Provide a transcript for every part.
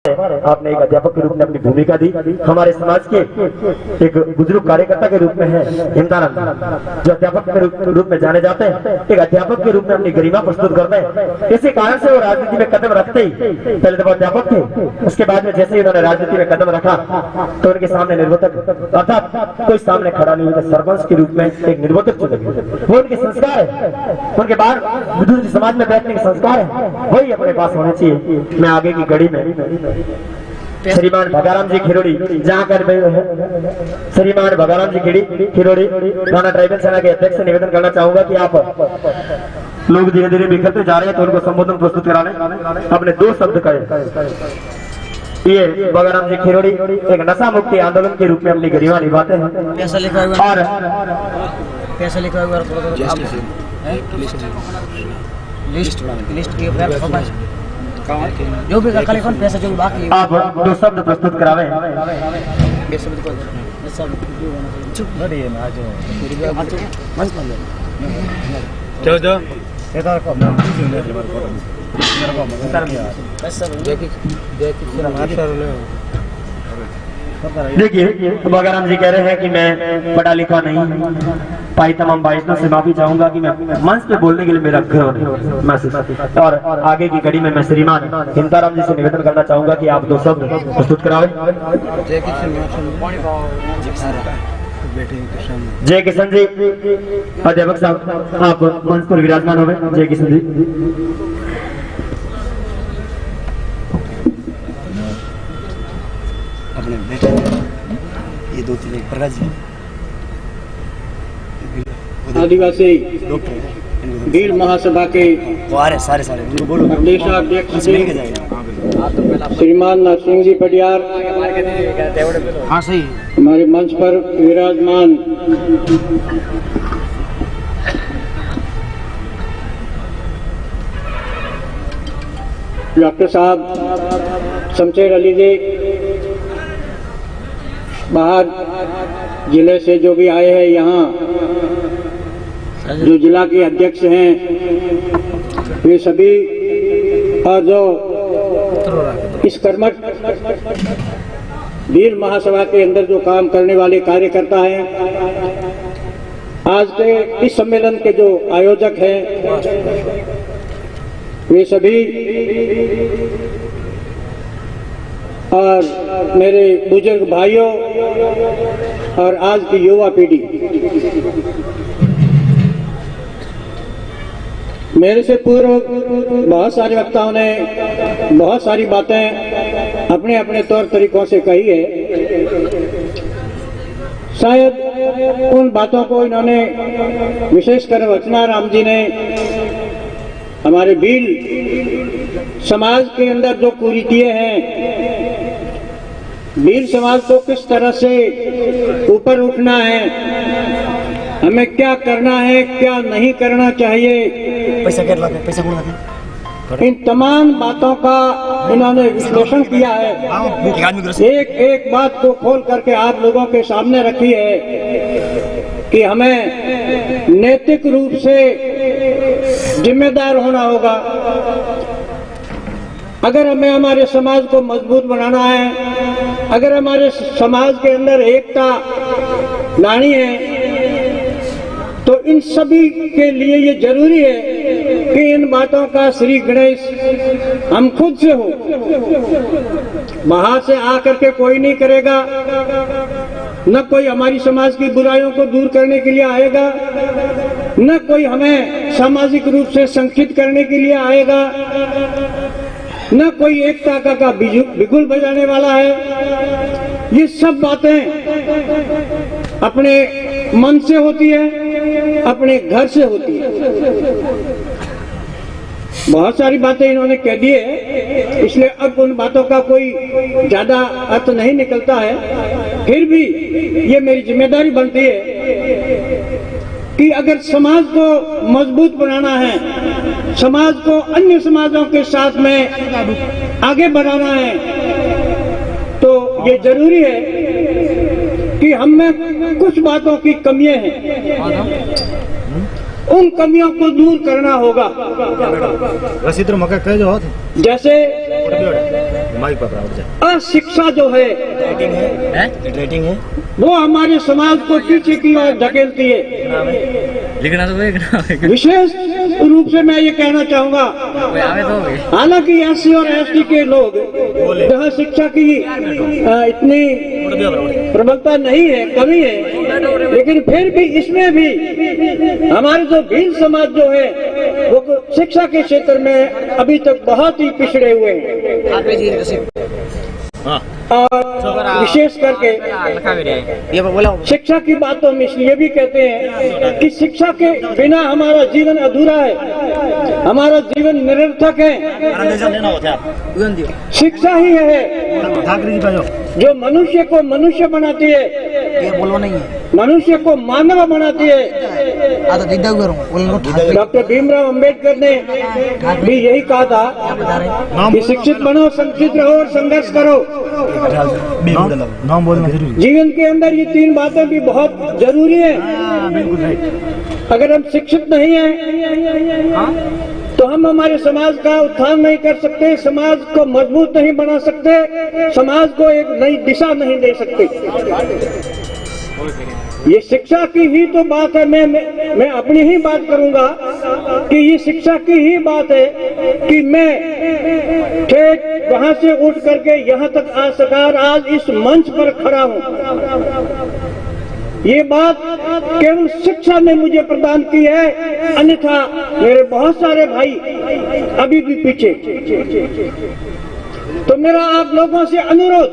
आपने एक अध्यापक के रूप में अपनी भूमिका दी। हमारे समाज के एक बुजुर्ग कार्यकर्ता के रूप में है हिंदानंद, जो अध्यापक के रूप में जाने जाते हैं, एक अध्यापक के रूप में अपनी गरिमा प्रस्तुत करते हैं। इसी कारण से वो राजनीति में कदम रखते ही, पहले तो वो अध्यापक थे, उसके बाद में जैसे ही उन्होंने राजनीति में कदम रखा तो उनके सामने निर्वोधक अर्थात कोई सामने खड़ा नहीं हुआ, सरपंच के रूप में एक निर्वोधक चुने गए। वो उनके संस्कार है, उनके बाहर बुजुर्ग समाज में बैठने के संस्कार है, वही अपने पास होने चाहिए। मैं आगे की कड़ी में श्रीमान भगाराम जी खिरोड़ी जहाँ कर श्रीमान भगाराम जी खिरोड़ी राणा ट्राइबल सेना के अध्यक्ष से निवेदन करना चाहूंगा कि आप लोग धीरे धीरे बिखरते जा रहे हैं तो उनको संबोधन प्रस्तुत कराने अपने 2 शब्द कहे। ये भगाराम जी खिरोड़ी एक नशा मुक्ति आंदोलन के रूप में अपनी गरिमा निभाते हैं और जो भी पैसा जो बाकी आप 2 शब्द प्रस्तुत करावे। देखिए भगाराम जी कह रहे हैं कि मैं पढ़ा लिखा नहीं, भाई तमाम भाइयों से माफी चाहूंगा कि मैं मंच पे बोलने के लिए मेरा गर्व महसूस। और आगे की कड़ी में मैं श्रीमान हिंदाराम जी से निवेदन करना चाहूंगा कि आप 2 शब्द प्रस्तुत करावे। जय किशन जी, अध्यापक साहब आप मंच पर विराजमान होवे। जय किशन जी। अपने बेटे ये 2-3 प्रकाश जी आदिवासी भील महासभा के सारे देशाध्यक्ष श्रीमान नरसिंह जी पटियार, हाँ सही, हमारे मंच पर विराजमान डॉक्टर साहब शमशेर अली जी, बाहर जिले से जो भी आए हैं, यहाँ जो जिला के अध्यक्ष हैं वे सभी, और जो इस कर्मठ भील महासभा के अंदर जो काम करने वाले कार्यकर्ता हैं, आज के इस सम्मेलन के जो आयोजक हैं वे सभी, और मेरे बुजुर्ग भाइयों और आज की युवा पीढ़ी, मेरे से पूर्व बहुत सारे वक्ताओं ने बहुत सारी बातें अपने अपने तौर तरीकों से कही है। शायद उन बातों को इन्होंने विशेषकर वचनाराम जी ने हमारे भील समाज के अंदर जो कुरीतियां हैं, भील समाज को किस तरह से ऊपर उठना है, हमें क्या करना है, क्या नहीं करना चाहिए, इन तमाम बातों का इन्होंने विश्लेषण किया है। एक एक बात को खोल करके आप लोगों के सामने रखी है कि हमें नैतिक रूप से जिम्मेदार होना होगा। अगर हमें हमारे समाज को मजबूत बनाना है, अगर हमारे समाज के अंदर एकता लानी है, तो इन सभी के लिए ये जरूरी है कि इन बातों का श्री गणेश हम खुद से हो। बाहर से आकर के कोई नहीं करेगा, न कोई हमारी समाज की बुराइयों को दूर करने के लिए आएगा, न कोई हमें सामाजिक रूप से संगठित करने के लिए आएगा, न कोई एकता का बिगुल बजाने वाला है। ये सब बातें अपने मन से होती है, अपने घर से होती है। बहुत सारी बातें इन्होंने कह दी है, इसलिए अब उन बातों का कोई ज्यादा अर्थ नहीं निकलता है। फिर भी ये मेरी जिम्मेदारी बनती है कि अगर समाज को मजबूत बनाना है, समाज को अन्य समाजों के साथ में आगे बढ़ाना है, तो ये जरूरी है कि हम में कुछ बातों की कमियां हैं, उन कमियों को दूर करना होगा। जैसे अशिक्षा जो है रेटिंग है वो हमारे समाज को पीछे की ओर धकेलती है। लिखना तो विशेष रूप से मैं ये कहना चाहूंगा, हालांकि एससी और एसटी के लोग जहाँ शिक्षा की इतनी प्रबलता नहीं है, कमी है, लेकिन फिर भी इसमें भी हमारे जो भील समाज जो है वो शिक्षा के क्षेत्र में अभी तक बहुत ही पिछड़े हुए हैं। और विशेष करके शिक्षा की बात तो हम इसलिए भी कहते हैं कि शिक्षा के बिना हमारा जीवन अधूरा है, हमारा जीवन निरर्थक है। शिक्षा ही है जो मनुष्य को मनुष्य बनाती है, मनुष्य को मानव बनाती है। डॉक्टर भीमराव अंबेडकर ने भी यही कहा था कि शिक्षित बनो, संक्षिप्त रहो और संघर्ष करो। नाम बोलना जरूरी। जीवन के अंदर ये तीन बातें भी बहुत जरूरी है। अगर हम शिक्षित नहीं हैं तो हम हमारे समाज का उत्थान नहीं कर सकते, समाज को मजबूत नहीं बना सकते, समाज को एक नई दिशा नहीं दे सकते। ये शिक्षा की ही तो बात है। मैं अपनी ही बात करूंगा कि ये शिक्षा की ही बात है कि मैं ठेठ वहां से उठ करके यहाँ तक आ सका और आज इस मंच पर खड़ा हूँ। ये बात केवल शिक्षा ने मुझे प्रदान की है, अन्यथा मेरे बहुत सारे भाई अभी भी पीछे। तो मेरा आप लोगों से अनुरोध,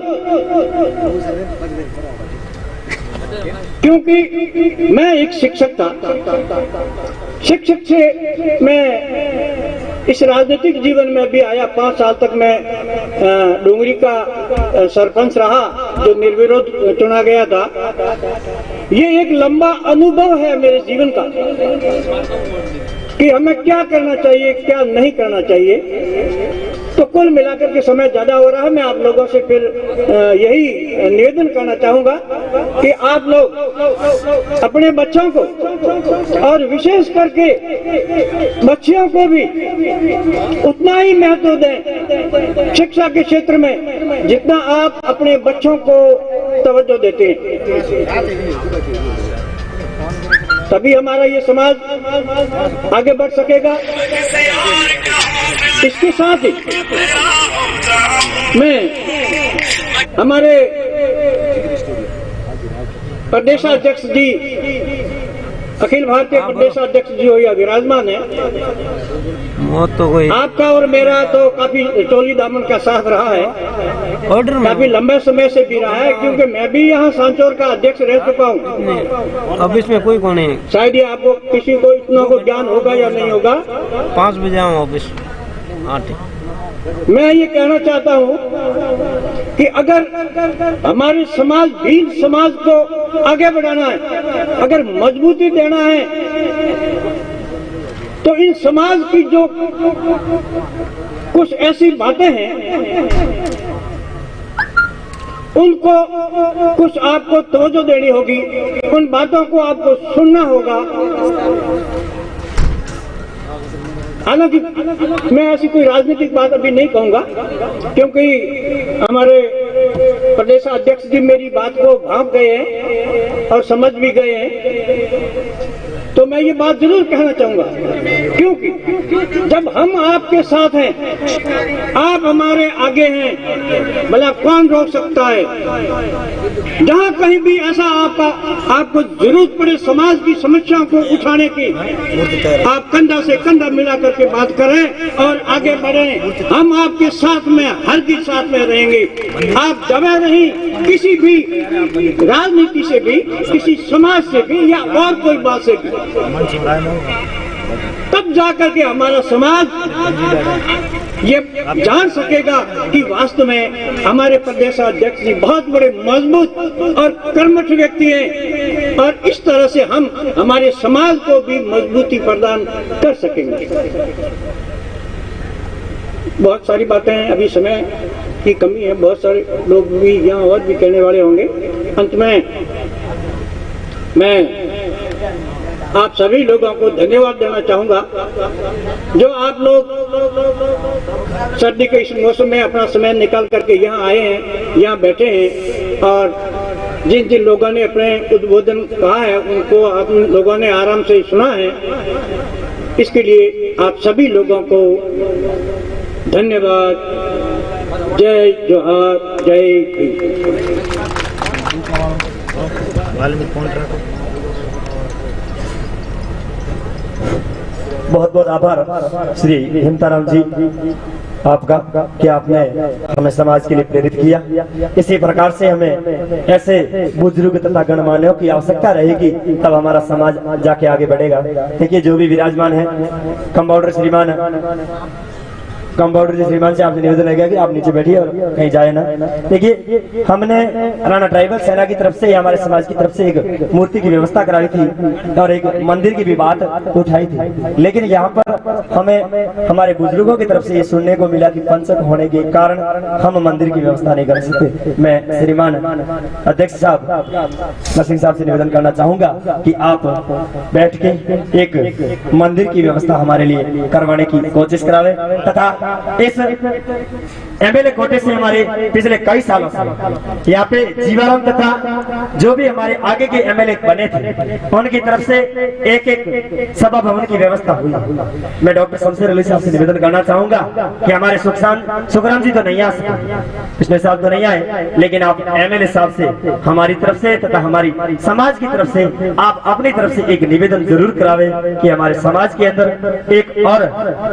क्योंकि मैं एक शिक्षक था, शिक्षक से मैं इस राजनीतिक जीवन में भी आया। 5 साल तक मैं डूंगरी का सरपंच रहा जो निर्विरोध चुना गया था। ये एक लंबा अनुभव है मेरे जीवन का कि हमें क्या करना चाहिए, क्या नहीं करना चाहिए। तो कुल मिलाकर के समय ज्यादा हो रहा है। मैं आप लोगों से फिर यही निवेदन करना चाहूंगा कि आप लोग अपने बच्चों को और विशेष करके बच्चियों को भी उतना ही महत्व दें शिक्षा के क्षेत्र में जितना आप अपने बच्चों को तवज्जो देते हैं। तभी हमारा ये समाज आगे बढ़ सकेगा। इसके साथ ही मैं हमारे प्रदेशाध्यक्ष जी, अखिल भारतीय प्रदेशाध्यक्ष जी हो या विराजमान है, तो कोई आपका और मेरा तो काफी टोली दामन का साथ रहा है, काफी लंबे समय से भी रहा है, क्योंकि मैं भी यहाँ सांचौर का अध्यक्ष रह चुका हूँ। अब इसमें कोई कौन है? शायद ये आपको किसी को इतना को ज्ञान होगा या नहीं होगा। 5 बजे आऊँ ऑफिस। 8। मैं ये कहना चाहता हूँ कि अगर हमारे समाज, भील समाज को आगे बढ़ाना है, अगर मजबूती देना है, तो इन समाज की जो कुछ ऐसी बातें हैं उनको कुछ आपको तवज्जो देनी होगी, उन बातों को आपको सुनना होगा। हालांकि मैं ऐसी कोई राजनीतिक बात अभी नहीं कहूंगा, क्योंकि हमारे प्रदेश अध्यक्ष जी मेरी बात को भांप गए हैं और समझ भी गए हैं। तो मैं ये बात जरूर कहना चाहूंगा, क्योंकि जब हम आपके साथ हैं, आप हमारे आगे हैं, भला कौन रोक सकता है। जहां कहीं भी ऐसा आपको जरूरत पड़े समाज की समस्याओं को उठाने की, आप कंधा से कंधा मिला करके बात करें और आगे बढ़ें। हम आपके साथ में, हर की साथ में रहेंगे। आप दबे नहीं, किसी भी राजनीति से भी, किसी समाज से भी या और कोई बात से भी, तब जाकर के हमारा समाज ये जान सकेगा कि वास्तव में हमारे प्रदेशाध्यक्ष जी बहुत बड़े मजबूत और कर्मठ व्यक्ति हैं, और इस तरह से हम हमारे समाज को भी मजबूती प्रदान कर सकेंगे। बहुत सारी बातें हैं, अभी समय की कमी है, बहुत सारे लोग भी यहाँ और भी कहने वाले होंगे। अंत में मैं आप सभी लोगों को धन्यवाद देना चाहूंगा जो आप लोग सर्दी के इस मौसम में अपना समय निकाल करके यहाँ आए हैं, यहाँ बैठे हैं और जिन जिन लोगों ने अपने उद्बोधन कहा है उनको आप लोगों ने आराम से सुना है। इसके लिए आप सभी लोगों को धन्यवाद। जय जोहार, जय भीम। बहुत बहुत आभार श्री हिमताराम जी आपका कि आपने हमें समाज के लिए प्रेरित किया। इसी प्रकार से हमें ऐसे बुजुर्ग तथा गणमान्यों की आवश्यकता रहेगी, तब हमारा समाज जाके आगे बढ़ेगा। देखिए जो भी विराजमान है, कंपाउंडर श्रीमान से आपसे निवेदन है कि आप नीचे बैठिए और कहीं जाए ना। देखिए हमने राणा ट्राइबल सेना की तरफ से, हमारे समाज की तरफ से एक मूर्ति की व्यवस्था कराई थी और एक मंदिर की भी बात उठाई थी, लेकिन यहाँ पर हमें हमारे बुजुर्गों की तरफ से ये सुनने को मिला कि पंचक होने के कारण हम मंदिर की व्यवस्था नहीं कर सकते। मैं श्रीमान अध्यक्ष साहब नरसिंह साहब से निवेदन करना चाहूंगा कि आप बैठ के एक मंदिर की व्यवस्था हमारे लिए करवाने की कोशिश करावे तथा इस एमएलए कोटे से हमारे पिछले कई सालों से यहाँ पे जीवाराम तथा जो भी हमारे आगे के एमएलए बने थे उनकी तरफ से एक एक सभा भवन की व्यवस्था हुई। मैं डॉक्टर शमशेर अली साहब से निवेदन करना चाहूंगा कि हमारे सुखराम जी तो नहीं आ सके, पिछले साल तो नहीं आए, लेकिन आप एमएलए साहब से हमारी तरफ से तथा हमारी समाज की तरफ से आप अपनी तरफ से एक निवेदन जरूर करावे कि हमारे समाज के अंदर एक और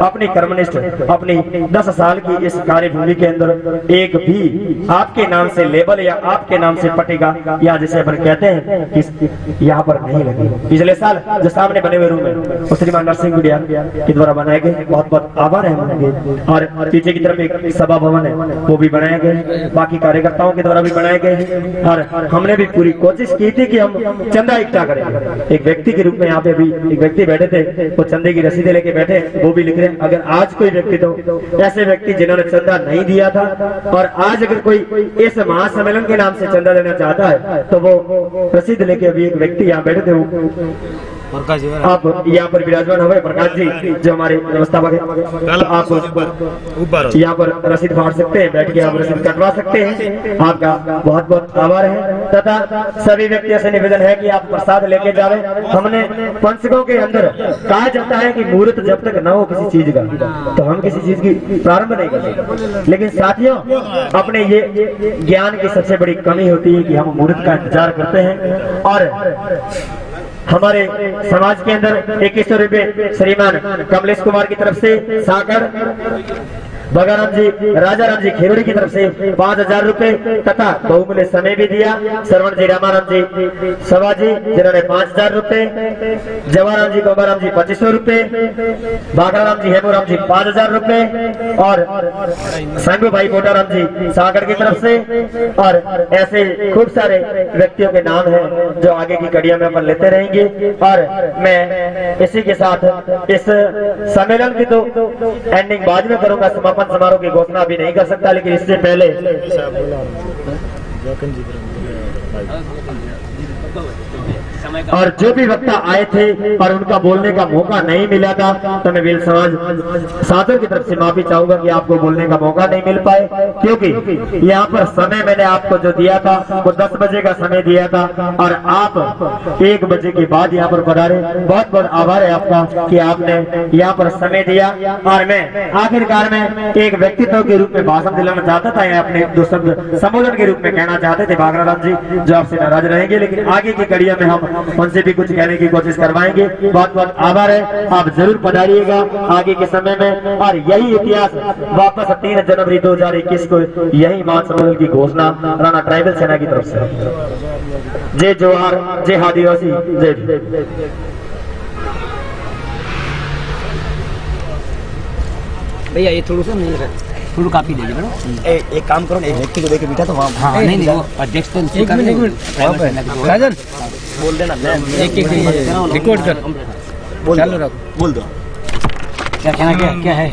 अपनी कर्मनिष्ठ अपनी 10 साल की इस कार्यभूमि के अंदर एक भी आपके नाम से लेबल या आपके नाम से पटेगा या जैसे अपन कहते हैं कि यहाँ पर नहीं लगे। पिछले साल जो सामने बने हुए रूम है वो श्रीमान नरसिंह गुड़िया के द्वारा बनाए गए, बहुत बहुत आभार है उनके। और पीछे की तरफ एक सभा भवन है वो भी बनाए गए, बाकी कार्यकर्ताओं के द्वारा भी बनाए गए और हमने भी पूरी कोशिश की थी कि हम चंदा इकट्ठा करें। एक व्यक्ति के रूप में यहाँ पे भी एक व्यक्ति बैठे थे, वो चंदे की रसीदें लेके बैठे, वो भी लिख रहे हैं। अगर आज कोई व्यक्ति तो ऐसे व्यक्ति जिन्होंने चंदा नहीं दिया था और आज अगर कोई इस महासम्मेलन के नाम से चंदा लेना चाहता है तो वो रसीद लेके अभी एक व्यक्ति यहाँ बैठे थे, आप यहाँ पर विराजमान हुए प्रकाश जी जो हमारे व्यवस्थापक है, आप यहाँ पर रसीद फाड़ सकते हैं, बैठ के आप रसीद कटवा सकते हैं। आपका बहुत बहुत आभार है तथा सभी व्यक्तियों से निवेदन है कि आप प्रसाद लेके जावे। हमने पंचकों के अंदर कहा जाता है कि मुहूर्त जब तक न हो किसी चीज का तो हम किसी चीज की प्रारंभ नहीं करते, लेकिन साथियों अपने ये ज्ञान की सबसे बड़ी कमी होती है कि हम मुहूर्त का इंतजार करते हैं। और हमारे समाज के अंदर 2100 रुपए श्रीमान कमलेश कुमार की तरफ से साकर, बगाराम जी राजाराम जी खेवड़ी की तरफ से 5000 रुपए तथा बहुमूल्य समय भी दिया। श्रवण जी रामाराम जी सभा जी जिन्होंने 5000 रुपए, जवाराम जी गोबाराम जी 2500 रुपए, बागराम जी हेमूराम जी 5000 रुपए और संगू भाई कोटाराम जी सागर की तरफ से। और ऐसे खूब सारे व्यक्तियों के नाम हैं जो आगे की कड़ियों में अपन लेते रहेंगे। और मैं इसी के साथ इस सम्मेलन की तो एंडिंग बाद में करूंगा, समापन समारोह की घोषणा अभी नहीं कर सकता, लेकिन इससे पहले और जो भी वक्ता आए थे और उनका बोलने का मौका नहीं मिला था तो मैं भील समाज साधु की तरफ से माफी चाहूंगा कि आपको बोलने का मौका नहीं मिल पाए, क्योंकि यहाँ पर समय मैंने आपको जो दिया था वो 10 बजे का समय दिया था और आप 1 बजे के बाद यहाँ पर पधारे। बहुत बहुत आभार है आपका कि आपने यहाँ पर समय दिया। और मैं आखिरकार में एक व्यक्तित्व के रूप में भाषण दिलाना चाहता था, या अपने 2 शब्द संबोधन के रूप में कहना चाहते थे बागराम जी जो आपसे नाराज रहेंगे, लेकिन आगे की कड़ियों में हम उनसे भी कुछ कहने की कोशिश करवाएंगे। बहुत बहुत आभार है, आप जरूर पधारिएगा आगे के समय में। और यही इतिहास वापस 3 जनवरी 2021 को यही महासम्मेलन की घोषणा राणा ट्राइबल सेना की तरफ से। जय जोहार, जय आदिवासी, जय। भैया ये थोड़ा सा नहीं रहा, थोड़ा कापी दीजिए मैडम। एक काम करो, एक व्यक्ति को देके बिठा तो वहाँ। हाँ नहीं वो अध्यक्ष तो राजन बोल देना, एक रिकॉर्ड कर चालू रख, बोल दो क्या कहना क्या है।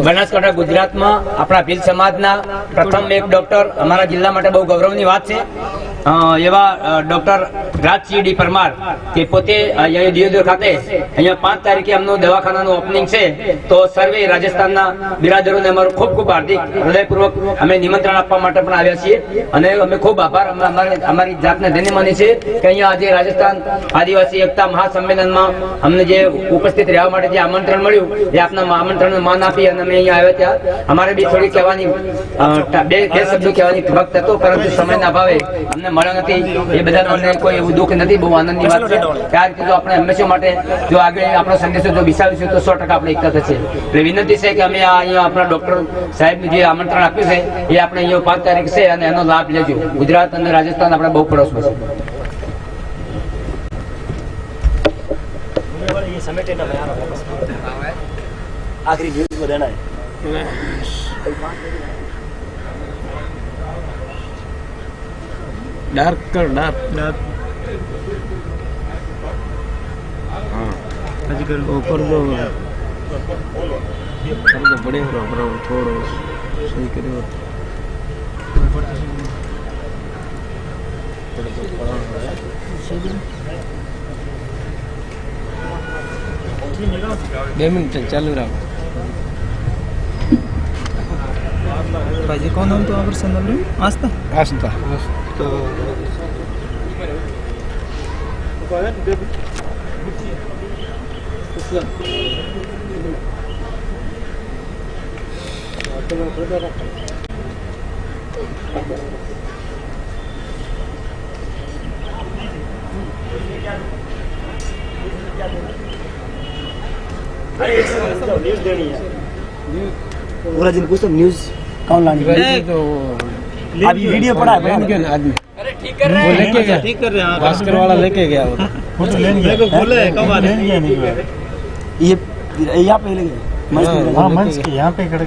બનાસકાંઠા ગુજરાતમાં આપણા ભીલ સમાજના પ્રથમ એક ડોક્ટર અમારા જિલ્લા માટે બહુ ગૌરવની વાત છે એવા ડોક્ટર રાજસિંહ ડી પરમાર કે પોતે અહીંયા દિયોદર ખાતે અહીંયા 5 તારીખે એમનું દવાખાનાનું ઓપનિંગ છે, તો સર્વે રાજસ્થાનના બિરાદરોને અમારું ખૂબ ખૂબ હાર્દિક હૃદયપૂર્વક અમે નિમંત્રણ આપવા માટે પણ આવ્યા છીએ અને અમે ખૂબ આભાર અમારી જાતને ધન્ય માની છે કે અહીંયા આજે રાજસ્થાન આદિવાસી એકતા મહાસંમેલનમાં અમને જે ઉપસ્થિત રહેવા માટે જે આમંત્રણ મળ્યું એ આપના આમંત્રણને માન આપી અને અમે અહીંયા આવ્યા ત્યાં અમારે બી થોડી કહેવાની બે શબ્દો કહેવાની વખત હતો, પરંતુ સમયના અભાવે અમને મળ્યો નથી. એ બધાનો અમને કોઈ એવું દુઃખ નથી, બહુ આનંદની વાત છે કે આ રીતે જો આપણે હંમેશા માટે જો આગળ આપણો સંદેશો જો વિસાવીશું તો 100% આપણે એકતા થશે. એટલે વિનંતી છે કે અમે અહીંયા આપણા ડોક્ટર સાહેબને જે આમંત્રણ આપ્યું છે એ આપણે અહીંયા 5 તારીખ છે અને એનો લાભ લેજો. ગુજરાત અને રાજસ્થાન આપણા બહુ પડોશમાં છે. आखिरी न्यूज को देना है। डार्क कर डार्क डार्क ऊपर जो बड़े हो रहा बराबर थोड़ा सही करो बैडमिंटन चालू रहा भाजी कौन हम तो अगर संदर्भ में आस्था आस्था तो न्यूज देनी है पूरा दिन पूछ तो न्यूज कौन लानी है तो अभी वीडियो पड़ा है आदमी ठीक कर रहे हैं, ठीक कर रहे हैं, भास्कर वाला लेके गया वो फोटो लेने मेरे को बोले कब आ रहे हैं? ये यहाँ पे लगे हाँ मंच के यहाँ पे खड़े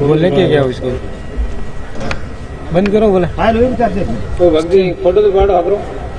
वो लेके गया उसको बंद करो बोले हाँ लोग तो भक्ति फोटो तो पाड़ो आप